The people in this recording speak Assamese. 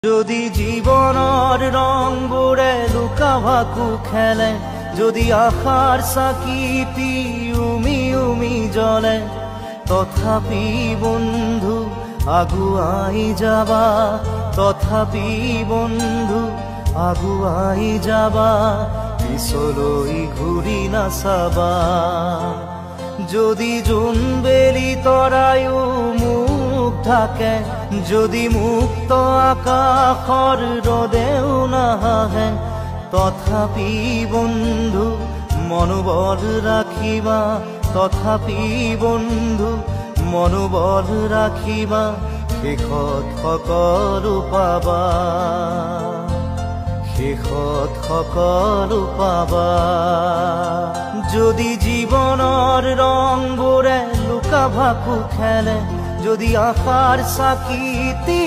যদি জীবনৰ ৰংবোৰে লুকা ভাকু খেলে, যদি আশাৰ চাকিটি উমি উমি জ্বলে, তথাপি বন্ধু আগুৱাই যাবা, তথাপি বন্ধু আগুৱাই যাবা, পিছলৈ ঘূৰি নাচাবা। যদি জোনবেলি তৰায়ো মুখ ঢাকে, যদি মুক্ত আকাশৰ ৰদেও নাহে, তথাপি বন্ধু মনোবল ৰাখিবা, তথাপি বন্ধু মনোবল ৰাখিবা, শেষত সকলো পাবা, শেষত সকলো পাবা। যদি জীৱনৰ ৰংবোৰে লুকা ভাকু খেলে, যদি আশাৰ চাকিটি